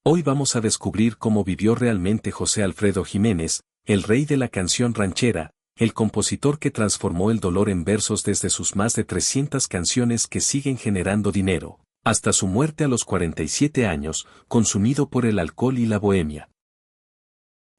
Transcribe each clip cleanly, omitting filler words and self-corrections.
Hoy vamos a descubrir cómo vivió realmente José Alfredo Jiménez, el rey de la canción ranchera, el compositor que transformó el dolor en versos desde sus más de 300 canciones que siguen generando dinero, hasta su muerte a los 47 años, consumido por el alcohol y la bohemia.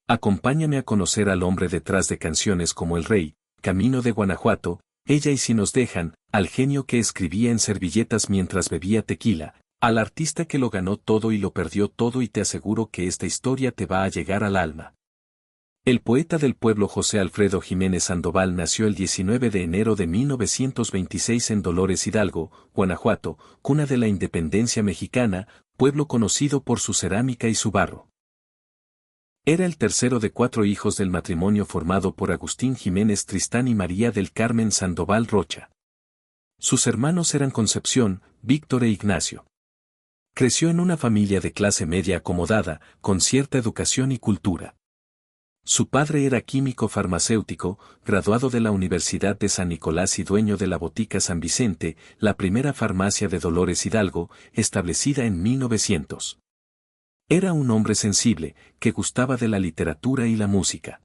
Acompáñame a conocer al hombre detrás de canciones como El Rey, Camino de Guanajuato, Ella y Si nos dejan, al genio que escribía en servilletas mientras bebía tequila, al artista que lo ganó todo y lo perdió todo, y te aseguro que esta historia te va a llegar al alma. El poeta del pueblo José Alfredo Jiménez Sandoval nació el 19 de enero de 1926 en Dolores Hidalgo, Guanajuato, cuna de la independencia mexicana, pueblo conocido por su cerámica y su barro. Era el tercero de 4 hijos del matrimonio formado por Agustín Jiménez Tristán y María del Carmen Sandoval Rocha. Sus hermanos eran Concepción, Víctor e Ignacio. Creció en una familia de clase media acomodada, con cierta educación y cultura. Su padre era químico farmacéutico, graduado de la Universidad de San Nicolás y dueño de la Botica San Vicente, la primera farmacia de Dolores Hidalgo, establecida en 1900. Era un hombre sensible, que gustaba de la literatura y la música.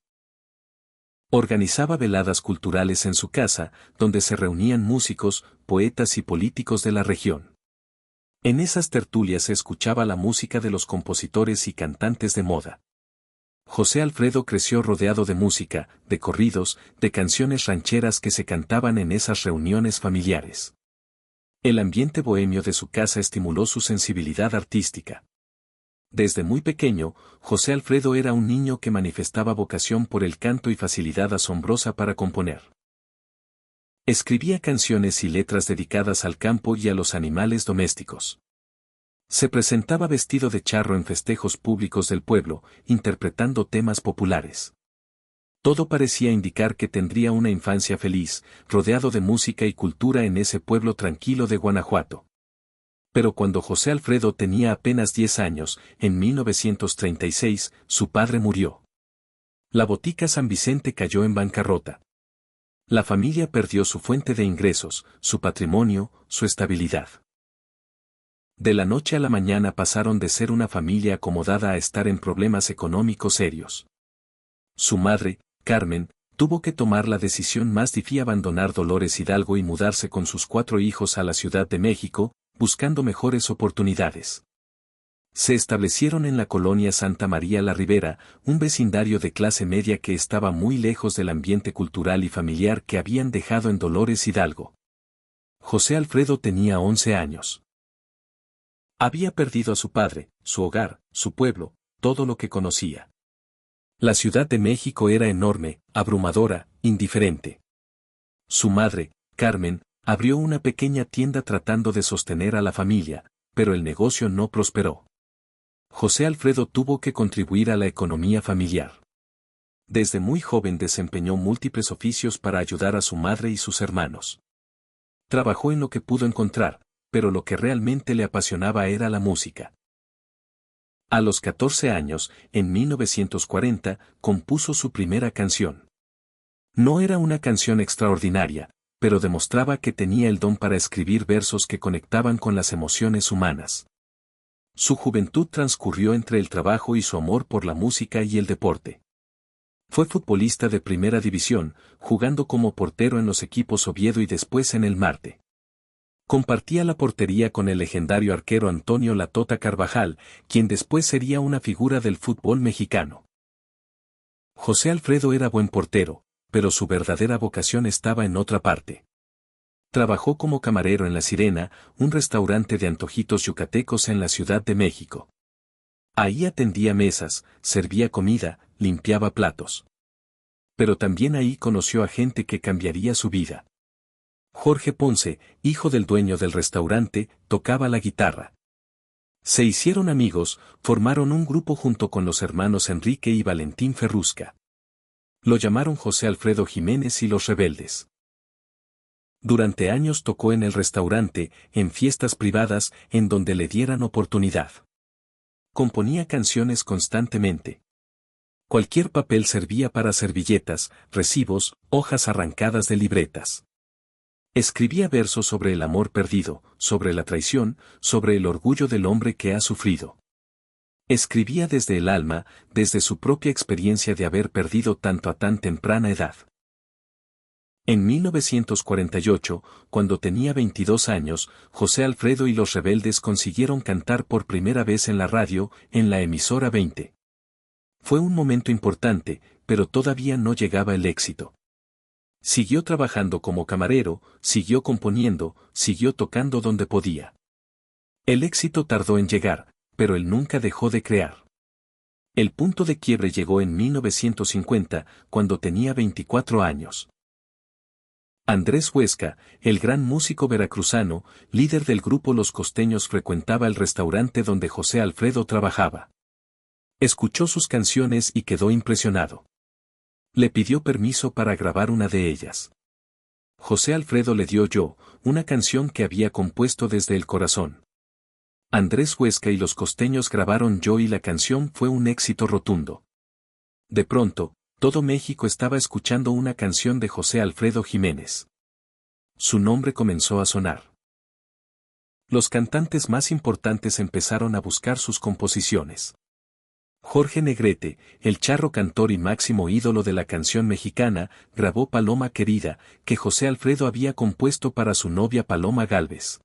Organizaba veladas culturales en su casa, donde se reunían músicos, poetas y políticos de la región. En esas tertulias se escuchaba la música de los compositores y cantantes de moda. José Alfredo creció rodeado de música, de corridos, de canciones rancheras que se cantaban en esas reuniones familiares. El ambiente bohemio de su casa estimuló su sensibilidad artística. Desde muy pequeño, José Alfredo era un niño que manifestaba vocación por el canto y facilidad asombrosa para componer. Escribía canciones y letras dedicadas al campo y a los animales domésticos. Se presentaba vestido de charro en festejos públicos del pueblo, interpretando temas populares. Todo parecía indicar que tendría una infancia feliz, rodeado de música y cultura en ese pueblo tranquilo de Guanajuato. Pero cuando José Alfredo tenía apenas 10 años, en 1936, su padre murió. La Botica San Vicente cayó en bancarrota. La familia perdió su fuente de ingresos, su patrimonio, su estabilidad. De la noche a la mañana pasaron de ser una familia acomodada a estar en problemas económicos serios. Su madre, Carmen, tuvo que tomar la decisión más difícil: abandonar Dolores Hidalgo y mudarse con sus 4 hijos a la Ciudad de México, buscando mejores oportunidades. Se establecieron en la colonia Santa María la Ribera, un vecindario de clase media que estaba muy lejos del ambiente cultural y familiar que habían dejado en Dolores Hidalgo. José Alfredo tenía 11 años. Había perdido a su padre, su hogar, su pueblo, todo lo que conocía. La Ciudad de México era enorme, abrumadora, indiferente. Su madre, Carmen, abrió una pequeña tienda tratando de sostener a la familia, pero el negocio no prosperó. José Alfredo tuvo que contribuir a la economía familiar. Desde muy joven desempeñó múltiples oficios para ayudar a su madre y sus hermanos. Trabajó en lo que pudo encontrar, pero lo que realmente le apasionaba era la música. A los 14 años, en 1940, compuso su primera canción. No era una canción extraordinaria, pero demostraba que tenía el don para escribir versos que conectaban con las emociones humanas. Su juventud transcurrió entre el trabajo y su amor por la música y el deporte. Fue futbolista de primera división, jugando como portero en los equipos Oviedo y después en el Marte. Compartía la portería con el legendario arquero Antonio "La Tota" Carvajal, quien después sería una figura del fútbol mexicano. José Alfredo era buen portero, pero su verdadera vocación estaba en otra parte. Trabajó como camarero en La Sirena, un restaurante de antojitos yucatecos en la Ciudad de México. Ahí atendía mesas, servía comida, limpiaba platos. Pero también ahí conoció a gente que cambiaría su vida. Jorge Ponce, hijo del dueño del restaurante, tocaba la guitarra. Se hicieron amigos, formaron un grupo junto con los hermanos Enrique y Valentín Ferrusca. Lo llamaron José Alfredo Jiménez y los Rebeldes. Durante años tocó en el restaurante, en fiestas privadas, en donde le dieran oportunidad. Componía canciones constantemente. Cualquier papel servía para servilletas, recibos, hojas arrancadas de libretas. Escribía versos sobre el amor perdido, sobre la traición, sobre el orgullo del hombre que ha sufrido. Escribía desde el alma, desde su propia experiencia de haber perdido tanto a tan temprana edad. En 1948, cuando tenía 22 años, José Alfredo y los Rebeldes consiguieron cantar por primera vez en la radio, en la emisora 20. Fue un momento importante, pero todavía no llegaba el éxito. Siguió trabajando como camarero, siguió componiendo, siguió tocando donde podía. El éxito tardó en llegar, pero él nunca dejó de crear. El punto de quiebre llegó en 1950, cuando tenía 24 años. Andrés Huesca, el gran músico veracruzano, líder del grupo Los Costeños, frecuentaba el restaurante donde José Alfredo trabajaba. Escuchó sus canciones y quedó impresionado. Le pidió permiso para grabar una de ellas. José Alfredo le dio Yo, una canción que había compuesto desde el corazón. Andrés Huesca y Los Costeños grabaron Yo y la canción fue un éxito rotundo. De pronto, todo México estaba escuchando una canción de José Alfredo Jiménez. Su nombre comenzó a sonar. Los cantantes más importantes empezaron a buscar sus composiciones. Jorge Negrete, el charro cantor y máximo ídolo de la canción mexicana, grabó Paloma Querida, que José Alfredo había compuesto para su novia Paloma Gálvez.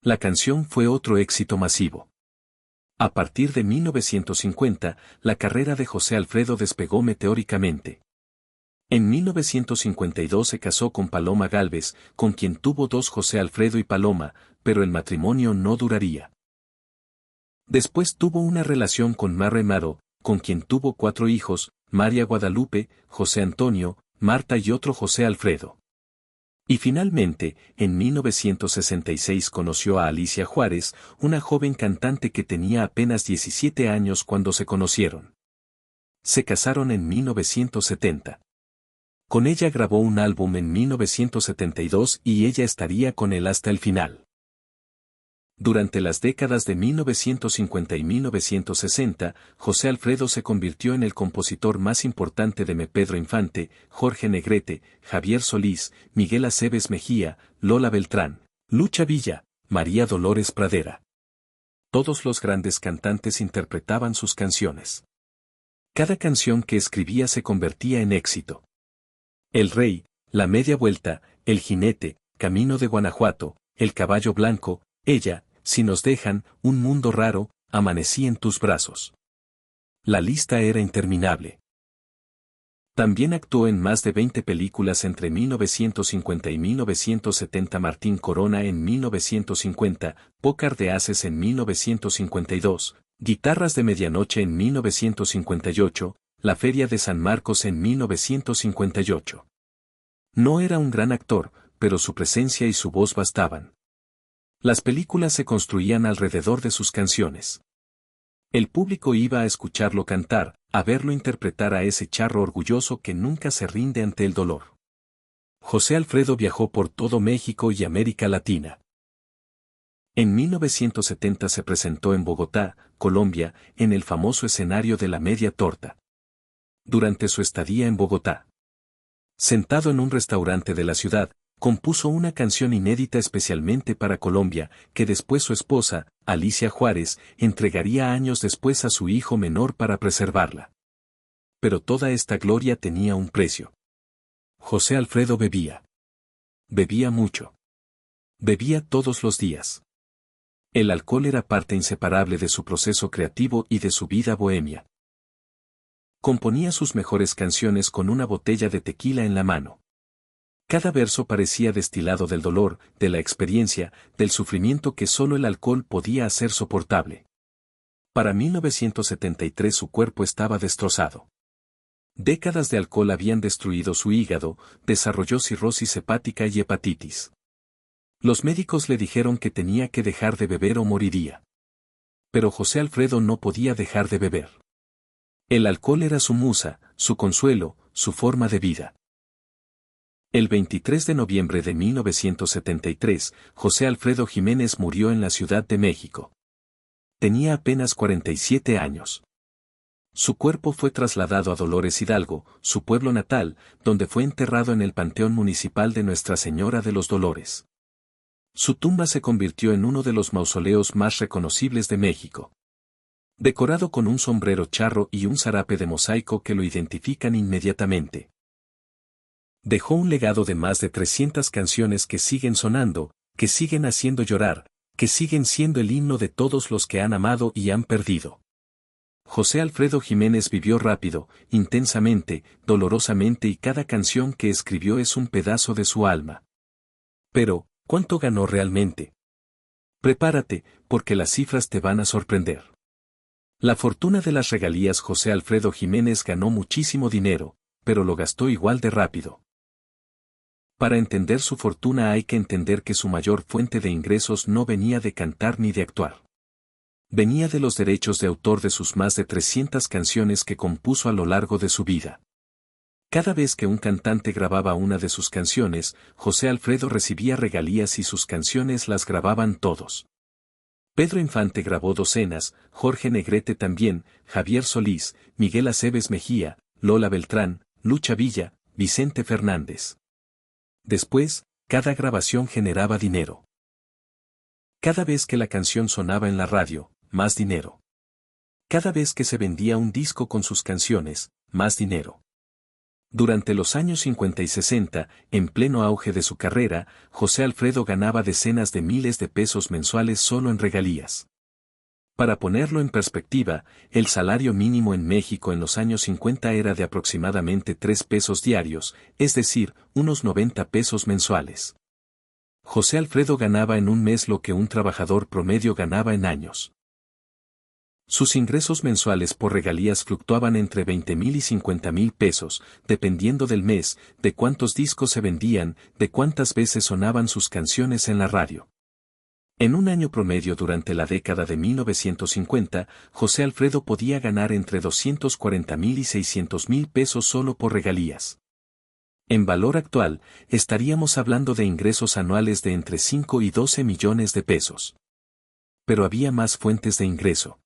La canción fue otro éxito masivo. A partir de 1950, la carrera de José Alfredo despegó meteóricamente. En 1952 se casó con Paloma Gálvez, con quien tuvo dos José Alfredo y Paloma, pero el matrimonio no duraría. Después tuvo una relación con Marre Maro, con quien tuvo 4 hijos, María Guadalupe, José Antonio, Marta y otro José Alfredo. Y finalmente, en 1966 conoció a Alicia Juárez, una joven cantante que tenía apenas 17 años cuando se conocieron. Se casaron en 1970. Con ella grabó un álbum en 1972 y ella estaría con él hasta el final. Durante las décadas de 1950 y 1960, José Alfredo se convirtió en el compositor más importante de Pedro Infante, Jorge Negrete, Javier Solís, Miguel Aceves Mejía, Lola Beltrán, Lucha Villa, María Dolores Pradera. Todos los grandes cantantes interpretaban sus canciones. Cada canción que escribía se convertía en éxito. El Rey, La Media Vuelta, El Jinete, Camino de Guanajuato, El Caballo Blanco, Ella, Si nos dejan, Un mundo raro, Amanecí en tus brazos. La lista era interminable. También actuó en más de 20 películas entre 1950 y 1970. Martín Corona en 1950, Pócar de Haces en 1952, Guitarras de Medianoche en 1958, La Feria de San Marcos en 1958. No era un gran actor, pero su presencia y su voz bastaban. Las películas se construían alrededor de sus canciones. El público iba a escucharlo cantar, a verlo interpretar a ese charro orgulloso que nunca se rinde ante el dolor. José Alfredo viajó por todo México y América Latina. En 1970 se presentó en Bogotá, Colombia, en el famoso escenario de la Media Torta. Durante su estadía en Bogotá, sentado en un restaurante de la ciudad, compuso una canción inédita especialmente para Colombia, que después su esposa, Alicia Juárez, entregaría años después a su hijo menor para preservarla. Pero toda esta gloria tenía un precio. José Alfredo bebía. Bebía mucho. Bebía todos los días. El alcohol era parte inseparable de su proceso creativo y de su vida bohemia. Componía sus mejores canciones con una botella de tequila en la mano. Cada verso parecía destilado del dolor, de la experiencia, del sufrimiento que solo el alcohol podía hacer soportable. Para 1973 su cuerpo estaba destrozado. Décadas de alcohol habían destruido su hígado, desarrolló cirrosis hepática y hepatitis. Los médicos le dijeron que tenía que dejar de beber o moriría. Pero José Alfredo no podía dejar de beber. El alcohol era su musa, su consuelo, su forma de vida. El 23 de noviembre de 1973, José Alfredo Jiménez murió en la Ciudad de México. Tenía apenas 47 años. Su cuerpo fue trasladado a Dolores Hidalgo, su pueblo natal, donde fue enterrado en el Panteón Municipal de Nuestra Señora de los Dolores. Su tumba se convirtió en uno de los mausoleos más reconocibles de México. decorado con un sombrero charro y un zarape de mosaico que lo identifican inmediatamente. Dejó un legado de más de 300 canciones que siguen sonando, que siguen haciendo llorar, que siguen siendo el himno de todos los que han amado y han perdido. José Alfredo Jiménez vivió rápido, intensamente, dolorosamente y cada canción que escribió es un pedazo de su alma. Pero, ¿cuánto ganó realmente? Prepárate, porque las cifras te van a sorprender. La fortuna de las regalías. José Alfredo Jiménez ganó muchísimo dinero, pero lo gastó igual de rápido. Para entender su fortuna hay que entender que su mayor fuente de ingresos no venía de cantar ni de actuar. Venía de los derechos de autor de sus más de 300 canciones que compuso a lo largo de su vida. Cada vez que un cantante grababa una de sus canciones, José Alfredo recibía regalías y sus canciones las grababan todos. Pedro Infante grabó docenas, Jorge Negrete también, Javier Solís, Miguel Aceves Mejía, Lola Beltrán, Lucha Villa, Vicente Fernández. Después, cada grabación generaba dinero. Cada vez que la canción sonaba en la radio, más dinero. Cada vez que se vendía un disco con sus canciones, más dinero. Durante los años 50 y 60, en pleno auge de su carrera, José Alfredo ganaba decenas de miles de pesos mensuales solo en regalías. Para ponerlo en perspectiva, el salario mínimo en México en los años 50 era de aproximadamente 3 pesos diarios, es decir, unos 90 pesos mensuales. José Alfredo ganaba en un mes lo que un trabajador promedio ganaba en años. Sus ingresos mensuales por regalías fluctuaban entre 20,000 y 50,000 pesos, dependiendo del mes, de cuántos discos se vendían, de cuántas veces sonaban sus canciones en la radio. En un año promedio durante la década de 1950, José Alfredo podía ganar entre 240,000 y 600,000 pesos solo por regalías. En valor actual, estaríamos hablando de ingresos anuales de entre 5 y 12 millones de pesos. Pero había más fuentes de ingreso.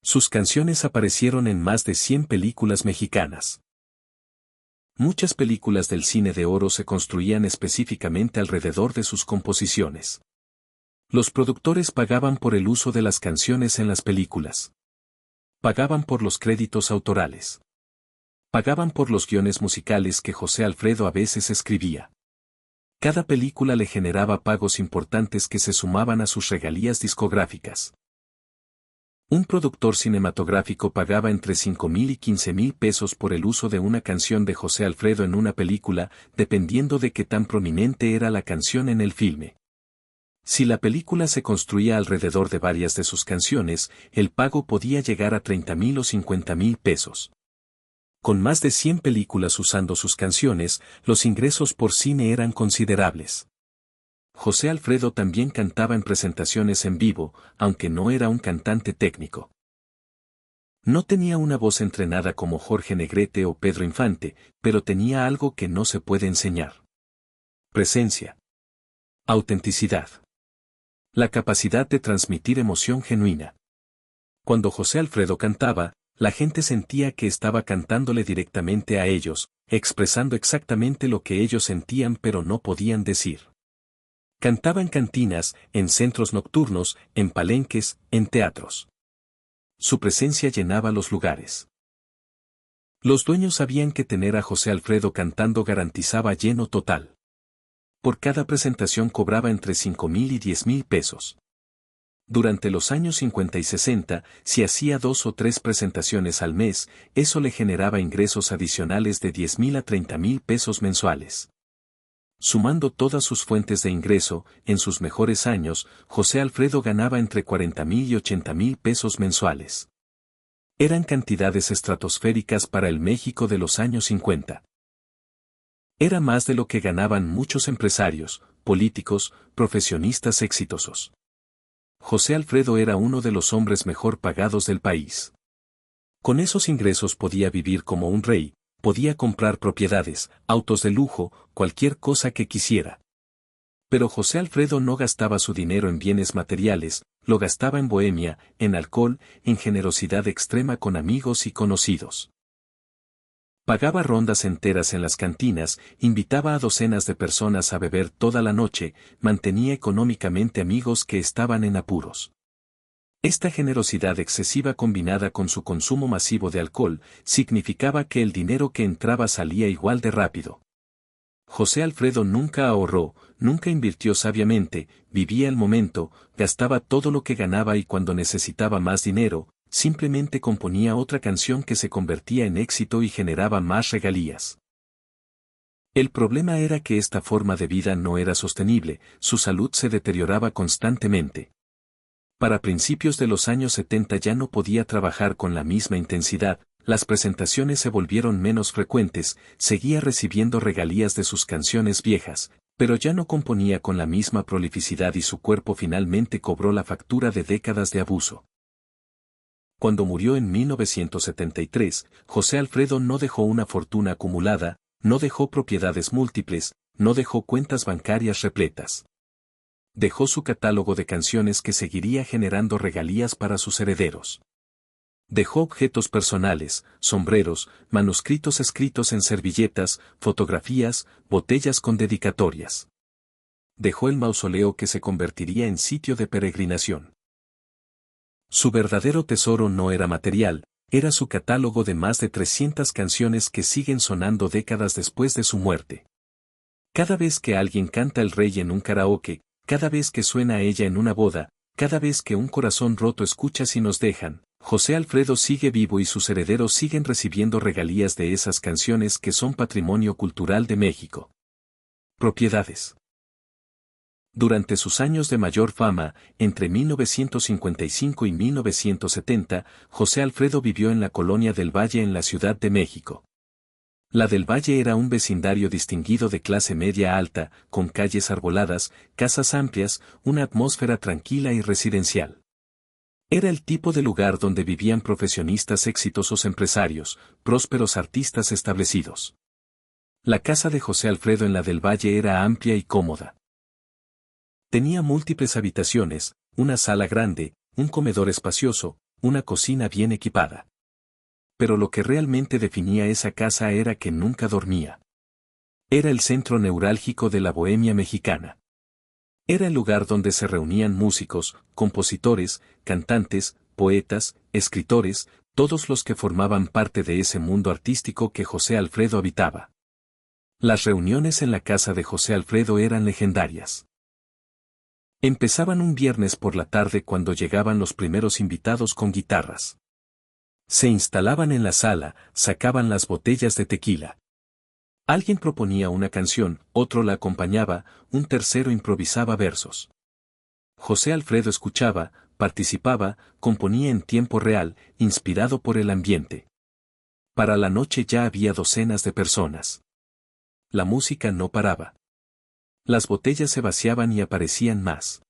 Sus canciones aparecieron en más de 100 películas mexicanas. Muchas películas del cine de oro se construían específicamente alrededor de sus composiciones. Los productores pagaban por el uso de las canciones en las películas. Pagaban por los créditos autorales. Pagaban por los guiones musicales que José Alfredo a veces escribía. Cada película le generaba pagos importantes que se sumaban a sus regalías discográficas. Un productor cinematográfico pagaba entre 5,000 y 15,000 pesos por el uso de una canción de José Alfredo en una película, dependiendo de qué tan prominente era la canción en el filme. Si la película se construía alrededor de varias de sus canciones, el pago podía llegar a 30,000 o 50,000 pesos. Con más de 100 películas usando sus canciones, los ingresos por cine eran considerables. José Alfredo también cantaba en presentaciones en vivo, aunque no era un cantante técnico. No tenía una voz entrenada como Jorge Negrete o Pedro Infante, pero tenía algo que no se puede enseñar. Presencia. Autenticidad. La capacidad de transmitir emoción genuina. Cuando José Alfredo cantaba, la gente sentía que estaba cantándole directamente a ellos, expresando exactamente lo que ellos sentían pero no podían decir. Cantaba en cantinas, en centros nocturnos, en palenques, en teatros. Su presencia llenaba los lugares. Los dueños sabían que tener a José Alfredo cantando garantizaba lleno total. Por cada presentación cobraba entre 5,000 y 10,000 pesos. Durante los años 50 y 60, si hacía 2 o 3 presentaciones al mes, eso le generaba ingresos adicionales de 10,000 a 30,000 pesos mensuales. Sumando todas sus fuentes de ingreso, en sus mejores años, José Alfredo ganaba entre 40,000 y 80,000 pesos mensuales. Eran cantidades estratosféricas para el México de los años 50. Era más de lo que ganaban muchos empresarios, políticos, profesionistas exitosos. José Alfredo era uno de los hombres mejor pagados del país. Con esos ingresos podía vivir como un rey, podía comprar propiedades, autos de lujo, cualquier cosa que quisiera. Pero José Alfredo no gastaba su dinero en bienes materiales, lo gastaba en bohemia, en alcohol, en generosidad extrema con amigos y conocidos. Pagaba rondas enteras en las cantinas, invitaba a docenas de personas a beber toda la noche, mantenía económicamente amigos que estaban en apuros. Esta generosidad excesiva combinada con su consumo masivo de alcohol, significaba que el dinero que entraba salía igual de rápido. José Alfredo nunca ahorró, nunca invirtió sabiamente, vivía el momento, gastaba todo lo que ganaba y cuando necesitaba más dinero, simplemente componía otra canción que se convertía en éxito y generaba más regalías. El problema era que esta forma de vida no era sostenible, su salud se deterioraba constantemente. Para principios de los años 70 ya no podía trabajar con la misma intensidad, las presentaciones se volvieron menos frecuentes, seguía recibiendo regalías de sus canciones viejas, pero ya no componía con la misma prolificidad y su cuerpo finalmente cobró la factura de décadas de abuso. Cuando murió en 1973, José Alfredo no dejó una fortuna acumulada, no dejó propiedades múltiples, no dejó cuentas bancarias repletas. Dejó su catálogo de canciones que seguiría generando regalías para sus herederos. Dejó objetos personales, sombreros, manuscritos escritos en servilletas, fotografías, botellas con dedicatorias. Dejó el mausoleo que se convertiría en sitio de peregrinación. Su verdadero tesoro no era material, era su catálogo de más de 300 canciones que siguen sonando décadas después de su muerte. Cada vez que alguien canta El Rey en un karaoke, cada vez que suena ella en una boda, cada vez que un corazón roto escucha Si nos dejan, José Alfredo sigue vivo y sus herederos siguen recibiendo regalías de esas canciones que son patrimonio cultural de México. Propiedades. Durante sus años de mayor fama, entre 1955 y 1970, José Alfredo vivió en la Colonia del Valle en la Ciudad de México. La del Valle era un vecindario distinguido de clase media alta, con calles arboladas, casas amplias, una atmósfera tranquila y residencial. Era el tipo de lugar donde vivían profesionistas exitosos empresarios, prósperos artistas establecidos. La casa de José Alfredo en la del Valle era amplia y cómoda. Tenía múltiples habitaciones, una sala grande, un comedor espacioso, una cocina bien equipada. Pero lo que realmente definía esa casa era que nunca dormía. Era el centro neurálgico de la bohemia mexicana. Era el lugar donde se reunían músicos, compositores, cantantes, poetas, escritores, todos los que formaban parte de ese mundo artístico que José Alfredo habitaba. Las reuniones en la casa de José Alfredo eran legendarias. Empezaban un viernes por la tarde cuando llegaban los primeros invitados con guitarras. Se instalaban en la sala, sacaban las botellas de tequila. Alguien proponía una canción, otro la acompañaba, un tercero improvisaba versos. José Alfredo escuchaba, participaba, componía en tiempo real, inspirado por el ambiente. Para la noche ya había docenas de personas. La música no paraba. Las botellas se vaciaban y aparecían más.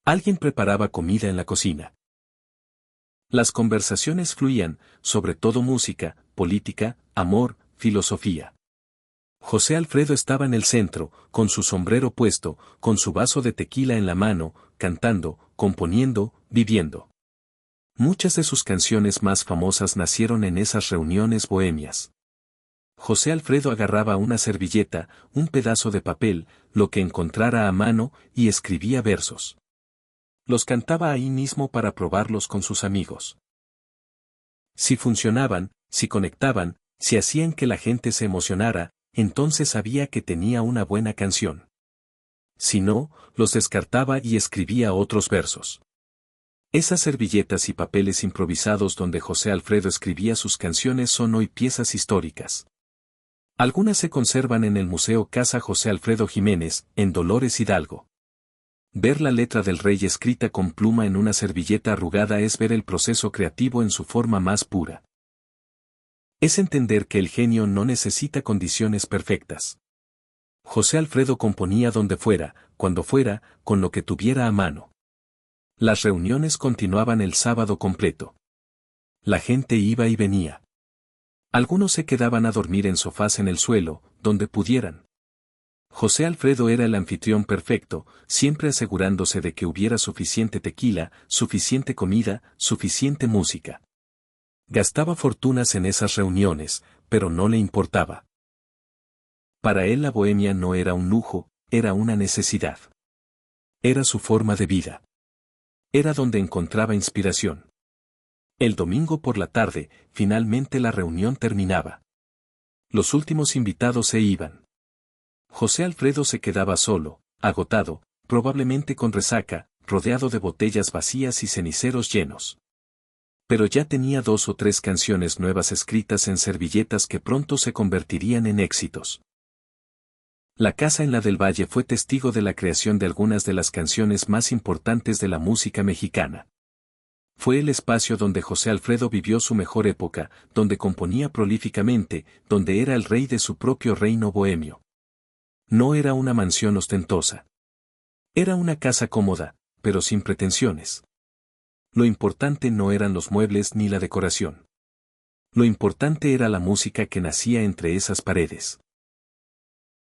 Alguien preparaba comida en la cocina. Las conversaciones fluían, sobre todo música, política, amor, filosofía. José Alfredo estaba en el centro, con su sombrero puesto, con su vaso de tequila en la mano, cantando, componiendo, viviendo. Muchas de sus canciones más famosas nacieron en esas reuniones bohemias. José Alfredo agarraba una servilleta, un pedazo de papel, lo que encontrara a mano, y escribía versos. Los cantaba ahí mismo para probarlos con sus amigos. Si funcionaban, si conectaban, si hacían que la gente se emocionara, entonces sabía que tenía una buena canción. Si no, los descartaba y escribía otros versos. Esas servilletas y papeles improvisados donde José Alfredo escribía sus canciones son hoy piezas históricas. Algunas se conservan en el Museo Casa José Alfredo Jiménez, en Dolores Hidalgo. Ver la letra del Rey escrita con pluma en una servilleta arrugada es ver el proceso creativo en su forma más pura. Es entender que el genio no necesita condiciones perfectas. José Alfredo componía donde fuera, cuando fuera, con lo que tuviera a mano. Las reuniones continuaban el sábado completo. La gente iba y venía. Algunos se quedaban a dormir en sofás en el suelo, donde pudieran. José Alfredo era el anfitrión perfecto, siempre asegurándose de que hubiera suficiente tequila, suficiente comida, suficiente música. Gastaba fortunas en esas reuniones, pero no le importaba. Para él la bohemia no era un lujo, era una necesidad. Era su forma de vida. Era donde encontraba inspiración. El domingo por la tarde, finalmente la reunión terminaba. Los últimos invitados se iban. José Alfredo se quedaba solo, agotado, probablemente con resaca, rodeado de botellas vacías y ceniceros llenos. Pero ya tenía 2 o 3 canciones nuevas escritas en servilletas que pronto se convertirían en éxitos. La casa en la del Valle fue testigo de la creación de algunas de las canciones más importantes de la música mexicana. Fue el espacio donde José Alfredo vivió su mejor época, donde componía prolíficamente, donde era el rey de su propio reino bohemio. No era una mansión ostentosa. Era una casa cómoda, pero sin pretensiones. Lo importante no eran los muebles ni la decoración. Lo importante era la música que nacía entre esas paredes.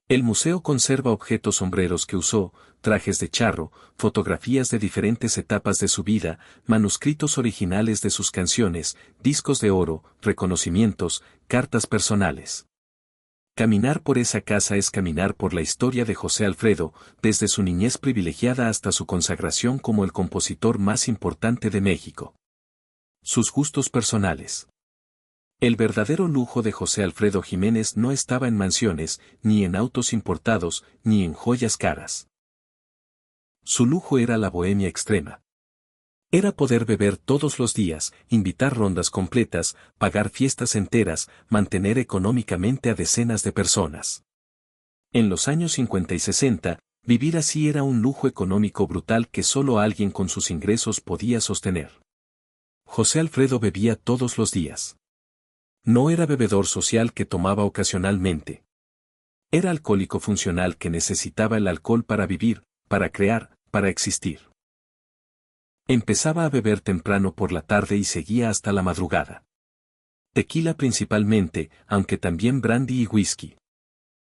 El museo conserva objetos sombreros que usó, trajes de charro, fotografías de diferentes etapas de su vida, manuscritos originales de sus canciones, discos de oro, reconocimientos, cartas personales. Caminar por esa casa es caminar por la historia de José Alfredo, desde su niñez privilegiada hasta su consagración como el compositor más importante de México. Sus gustos personales. El verdadero lujo de José Alfredo Jiménez no estaba en mansiones, ni en autos importados, ni en joyas caras. Su lujo era la bohemia extrema. Era poder beber todos los días, invitar rondas completas, pagar fiestas enteras, mantener económicamente a decenas de personas. En los años 50 y 60, vivir así era un lujo económico brutal que solo alguien con sus ingresos podía sostener. José Alfredo bebía todos los días. No era bebedor social que tomaba ocasionalmente. Era alcohólico funcional que necesitaba el alcohol para vivir, para crear, para existir. Empezaba a beber temprano por la tarde y seguía hasta la madrugada. Tequila principalmente, aunque también brandy y whisky.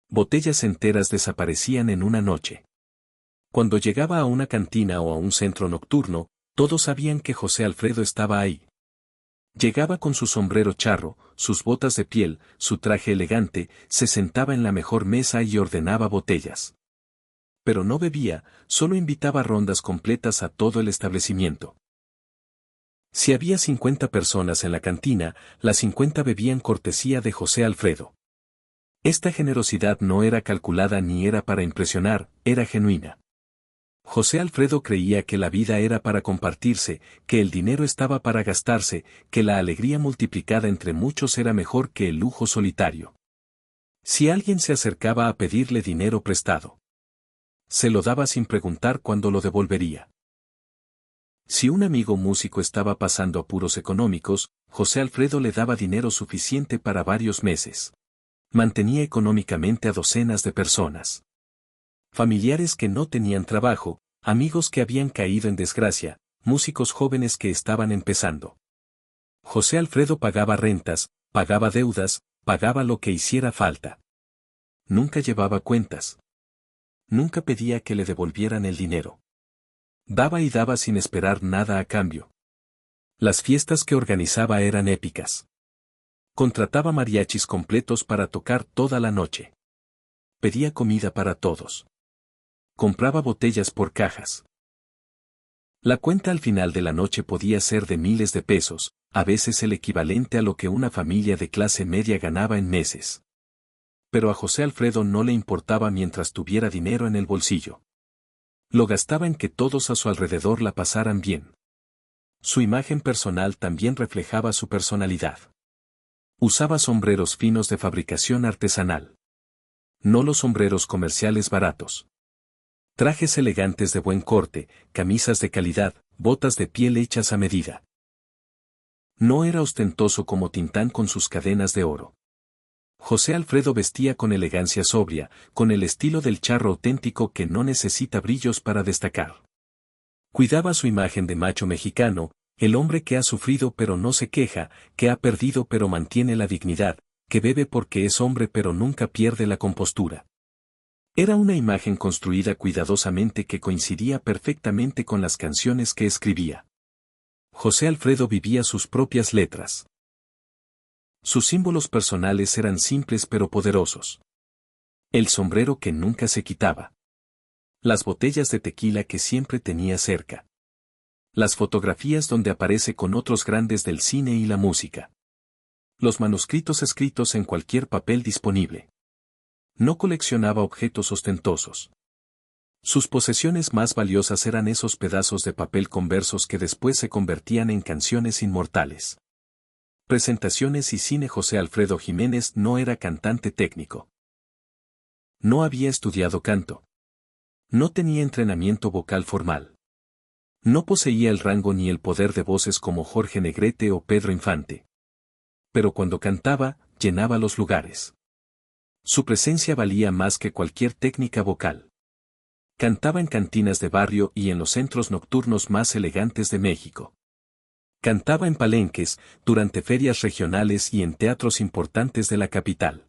Botellas enteras desaparecían en una noche. Cuando llegaba a una cantina o a un centro nocturno, todos sabían que José Alfredo estaba ahí. Llegaba con su sombrero charro, sus botas de piel, su traje elegante, se sentaba en la mejor mesa y ordenaba botellas. Pero no bebía, solo invitaba rondas completas a todo el establecimiento. Si había 50 personas en la cantina, las 50 bebían cortesía de José Alfredo. Esta generosidad no era calculada ni era para impresionar, era genuina. José Alfredo creía que la vida era para compartirse, que el dinero estaba para gastarse, que la alegría multiplicada entre muchos era mejor que el lujo solitario. Si alguien se acercaba a pedirle dinero prestado, se lo daba sin preguntar cuándo lo devolvería. Si un amigo músico estaba pasando apuros económicos, José Alfredo le daba dinero suficiente para varios meses. Mantenía económicamente a docenas de personas. Familiares que no tenían trabajo, amigos que habían caído en desgracia, músicos jóvenes que estaban empezando. José Alfredo pagaba rentas, pagaba deudas, pagaba lo que hiciera falta. Nunca llevaba cuentas. Nunca pedía que le devolvieran el dinero. Daba y daba sin esperar nada a cambio. Las fiestas que organizaba eran épicas. Contrataba mariachis completos para tocar toda la noche. Pedía comida para todos. Compraba botellas por cajas. La cuenta al final de la noche podía ser de miles de pesos, a veces el equivalente a lo que una familia de clase media ganaba en meses. Pero a José Alfredo no le importaba mientras tuviera dinero en el bolsillo. Lo gastaba en que todos a su alrededor la pasaran bien. Su imagen personal también reflejaba su personalidad. Usaba sombreros finos de fabricación artesanal. No los sombreros comerciales baratos. Trajes elegantes de buen corte, camisas de calidad, botas de piel hechas a medida. No era ostentoso como Tintán con sus cadenas de oro. José Alfredo vestía con elegancia sobria, con el estilo del charro auténtico que no necesita brillos para destacar. Cuidaba su imagen de macho mexicano, el hombre que ha sufrido pero no se queja, que ha perdido pero mantiene la dignidad, que bebe porque es hombre pero nunca pierde la compostura. Era una imagen construida cuidadosamente que coincidía perfectamente con las canciones que escribía. José Alfredo vivía sus propias letras. Sus símbolos personales eran simples pero poderosos. El sombrero que nunca se quitaba. Las botellas de tequila que siempre tenía cerca. Las fotografías donde aparece con otros grandes del cine y la música. Los manuscritos escritos en cualquier papel disponible. No coleccionaba objetos ostentosos. Sus posesiones más valiosas eran esos pedazos de papel con versos que después se convertían en canciones inmortales. Presentaciones y cine. José Alfredo Jiménez no era cantante técnico. No había estudiado canto. No tenía entrenamiento vocal formal. No poseía el rango ni el poder de voces como Jorge Negrete o Pedro Infante. Pero cuando cantaba, llenaba los lugares. Su presencia valía más que cualquier técnica vocal. Cantaba en cantinas de barrio y en los centros nocturnos más elegantes de México. Cantaba en palenques, durante ferias regionales y en teatros importantes de la capital.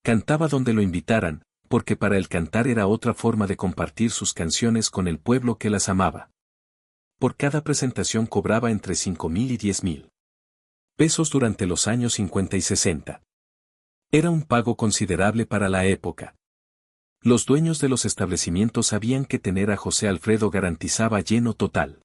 Cantaba donde lo invitaran, porque para él cantar era otra forma de compartir sus canciones con el pueblo que las amaba. Por cada presentación cobraba entre 5,000 y 10,000 pesos durante los años 50 y 60. Era un pago considerable para la época. Los dueños de los establecimientos sabían que tener a José Alfredo garantizaba lleno total.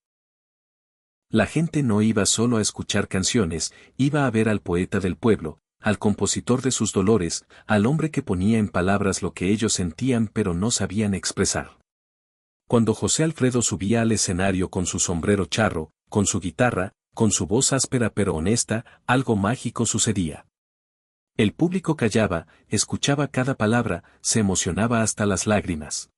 La gente no iba solo a escuchar canciones, iba a ver al poeta del pueblo, al compositor de sus dolores, al hombre que ponía en palabras lo que ellos sentían pero no sabían expresar. Cuando José Alfredo subía al escenario con su sombrero charro, con su guitarra, con su voz áspera pero honesta, algo mágico sucedía. El público callaba, escuchaba cada palabra, se emocionaba hasta las lágrimas.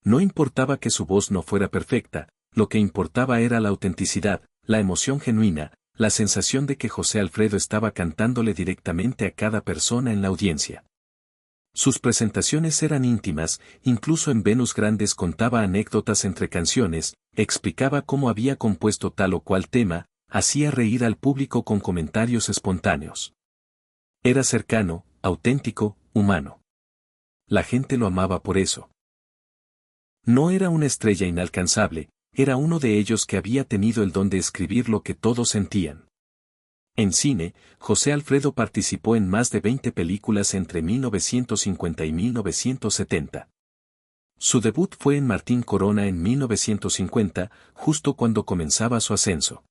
No importaba que su voz no fuera perfecta, lo que importaba era la autenticidad, la emoción genuina, la sensación de que José Alfredo estaba cantándole directamente a cada persona en la audiencia. Sus presentaciones eran íntimas, incluso en Venus Grandes contaba anécdotas entre canciones, explicaba cómo había compuesto tal o cual tema, hacía reír al público con comentarios espontáneos. Era cercano, auténtico, humano. La gente lo amaba por eso. No era una estrella inalcanzable, era uno de ellos que había tenido el don de escribir lo que todos sentían. En cine, José Alfredo participó en más de 20 películas entre 1950 y 1970. Su debut fue en Martín Corona en 1950, justo cuando comenzaba su ascenso.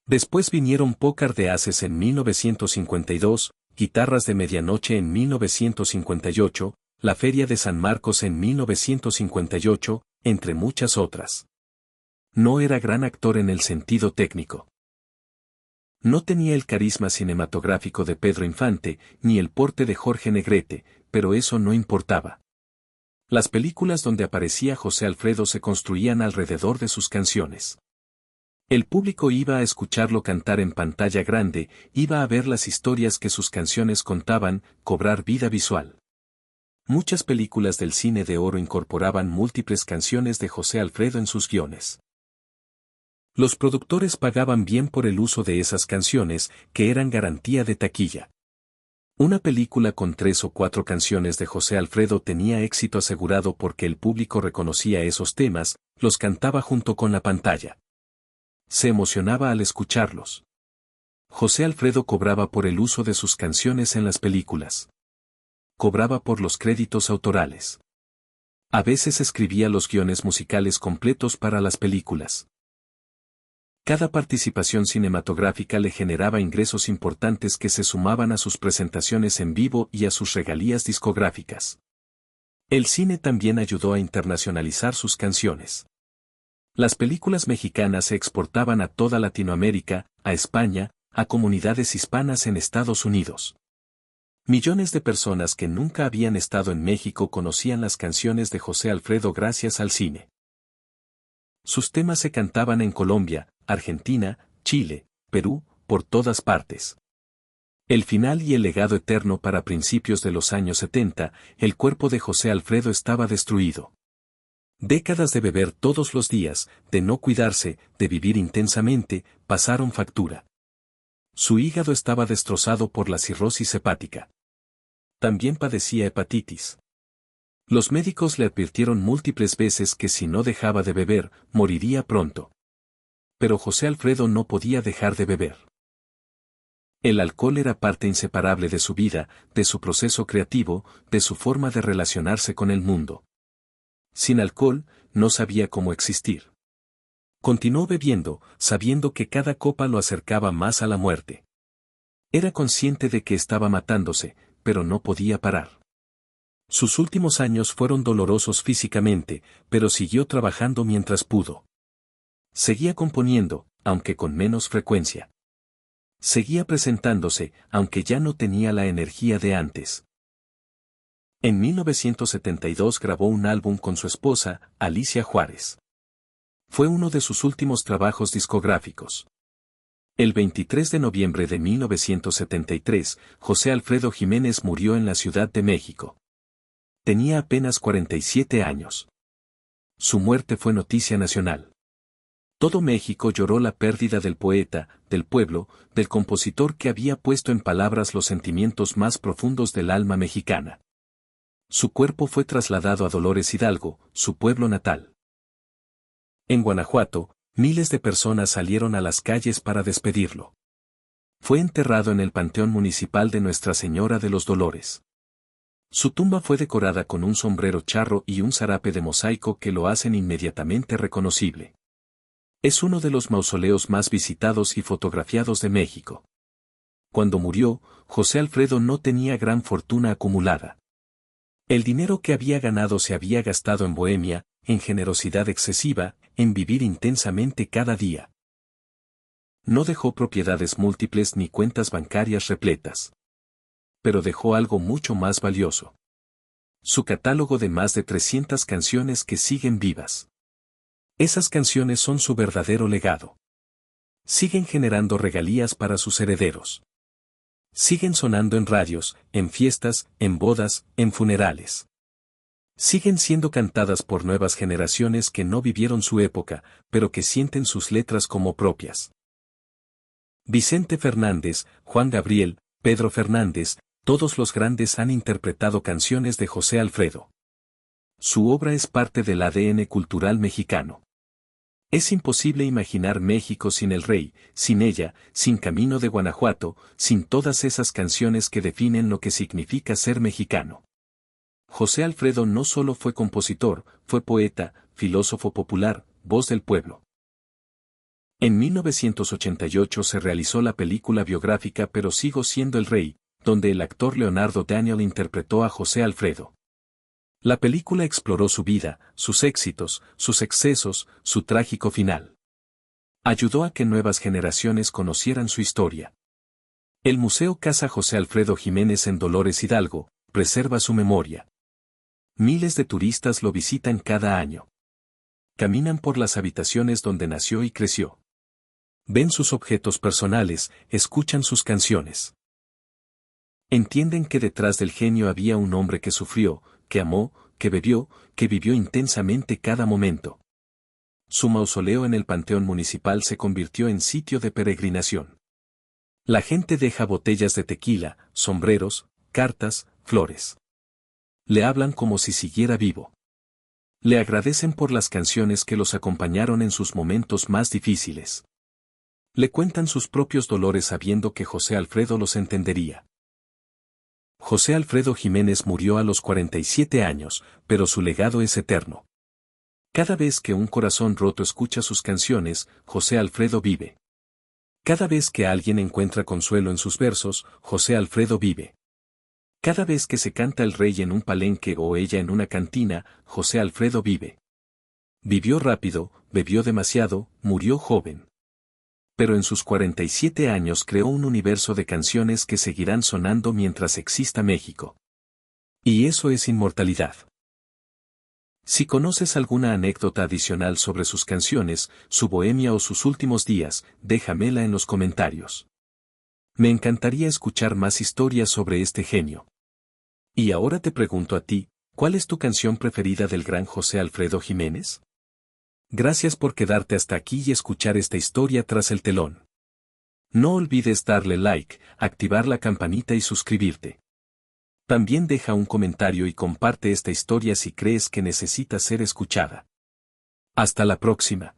Después vinieron Pócar de Haces en 1952, Guitarras de Medianoche en 1958, La Feria de San Marcos en 1958, entre muchas otras. No era gran actor en el sentido técnico. No tenía el carisma cinematográfico de Pedro Infante, ni el porte de Jorge Negrete, pero eso no importaba. Las películas donde aparecía José Alfredo se construían alrededor de sus canciones. El público iba a escucharlo cantar en pantalla grande, iba a ver las historias que sus canciones contaban, cobrar vida visual. Muchas películas del cine de oro incorporaban múltiples canciones de José Alfredo en sus guiones. Los productores pagaban bien por el uso de esas canciones, que eran garantía de taquilla. Una película con 3 o 4 canciones de José Alfredo tenía éxito asegurado porque el público reconocía esos temas, los cantaba junto con la pantalla. Se emocionaba al escucharlos. José Alfredo cobraba por el uso de sus canciones en las películas. Cobraba por los créditos autorales. A veces escribía los guiones musicales completos para las películas. Cada participación cinematográfica le generaba ingresos importantes que se sumaban a sus presentaciones en vivo y a sus regalías discográficas. El cine también ayudó a internacionalizar sus canciones. Las películas mexicanas se exportaban a toda Latinoamérica, a España, a comunidades hispanas en Estados Unidos. Millones de personas que nunca habían estado en México conocían las canciones de José Alfredo gracias al cine. Sus temas se cantaban en Colombia, Argentina, Chile, Perú, por todas partes. El final y el legado eterno. Para principios de los años 70, el cuerpo de José Alfredo estaba destruido. Décadas de beber todos los días, de no cuidarse, de vivir intensamente, pasaron factura. Su hígado estaba destrozado por la cirrosis hepática. También padecía hepatitis. Los médicos le advirtieron múltiples veces que si no dejaba de beber, moriría pronto. Pero José Alfredo no podía dejar de beber. El alcohol era parte inseparable de su vida, de su proceso creativo, de su forma de relacionarse con el mundo. Sin alcohol, no sabía cómo existir. Continuó bebiendo, sabiendo que cada copa lo acercaba más a la muerte. Era consciente de que estaba matándose, pero no podía parar. Sus últimos años fueron dolorosos físicamente, pero siguió trabajando mientras pudo. Seguía componiendo, aunque con menos frecuencia. Seguía presentándose, aunque ya no tenía la energía de antes. En 1972 grabó un álbum con su esposa, Alicia Juárez. Fue uno de sus últimos trabajos discográficos. El 23 de noviembre de 1973, José Alfredo Jiménez murió en la Ciudad de México. Tenía apenas 47 años. Su muerte fue noticia nacional. Todo México lloró la pérdida del poeta, del pueblo, del compositor que había puesto en palabras los sentimientos más profundos del alma mexicana. Su cuerpo fue trasladado a Dolores Hidalgo, su pueblo natal. En Guanajuato, miles de personas salieron a las calles para despedirlo. Fue enterrado en el Panteón Municipal de Nuestra Señora de los Dolores. Su tumba fue decorada con un sombrero charro y un zarape de mosaico que lo hacen inmediatamente reconocible. Es uno de los mausoleos más visitados y fotografiados de México. Cuando murió, José Alfredo no tenía gran fortuna acumulada. El dinero que había ganado se había gastado en bohemia, en generosidad excesiva, en vivir intensamente cada día. No dejó propiedades múltiples ni cuentas bancarias repletas. Pero dejó algo mucho más valioso. Su catálogo de más de 300 canciones que siguen vivas. Esas canciones son su verdadero legado. Siguen generando regalías para sus herederos. Siguen sonando en radios, en fiestas, en bodas, en funerales. Siguen siendo cantadas por nuevas generaciones que no vivieron su época, pero que sienten sus letras como propias. Vicente Fernández, Juan Gabriel, Pedro Fernández, todos los grandes han interpretado canciones de José Alfredo. Su obra es parte del ADN cultural mexicano. Es imposible imaginar México sin el rey, sin ella, sin Camino de Guanajuato, sin todas esas canciones que definen lo que significa ser mexicano. José Alfredo no solo fue compositor, fue poeta, filósofo popular, voz del pueblo. En 1988 se realizó la película biográfica Pero sigo siendo el rey, donde el actor Leonardo Daniel interpretó a José Alfredo. La película exploró su vida, sus éxitos, sus excesos, su trágico final. Ayudó a que nuevas generaciones conocieran su historia. El Museo Casa José Alfredo Jiménez en Dolores Hidalgo preserva su memoria. Miles de turistas lo visitan cada año. Caminan por las habitaciones donde nació y creció. Ven sus objetos personales, escuchan sus canciones. Entienden que detrás del genio había un hombre que sufrió, que amó, que bebió, que vivió intensamente cada momento. Su mausoleo en el Panteón Municipal se convirtió en sitio de peregrinación. La gente deja botellas de tequila, sombreros, cartas, flores. Le hablan como si siguiera vivo. Le agradecen por las canciones que los acompañaron en sus momentos más difíciles. Le cuentan sus propios dolores sabiendo que José Alfredo los entendería. José Alfredo Jiménez murió a los 47 años, pero su legado es eterno. Cada vez que un corazón roto escucha sus canciones, José Alfredo vive. Cada vez que alguien encuentra consuelo en sus versos, José Alfredo vive. Cada vez que se canta el rey en un palenque o ella en una cantina, José Alfredo vive. Vivió rápido, bebió demasiado, murió joven. Pero en sus 47 años creó un universo de canciones que seguirán sonando mientras exista México. Y eso es inmortalidad. Si conoces alguna anécdota adicional sobre sus canciones, su bohemia o sus últimos días, déjamela en los comentarios. Me encantaría escuchar más historias sobre este genio. Y ahora te pregunto a ti, ¿cuál es tu canción preferida del gran José Alfredo Jiménez? Gracias por quedarte hasta aquí y escuchar esta historia tras el telón. No olvides darle like, activar la campanita y suscribirte. También deja un comentario y comparte esta historia si crees que necesita ser escuchada. Hasta la próxima.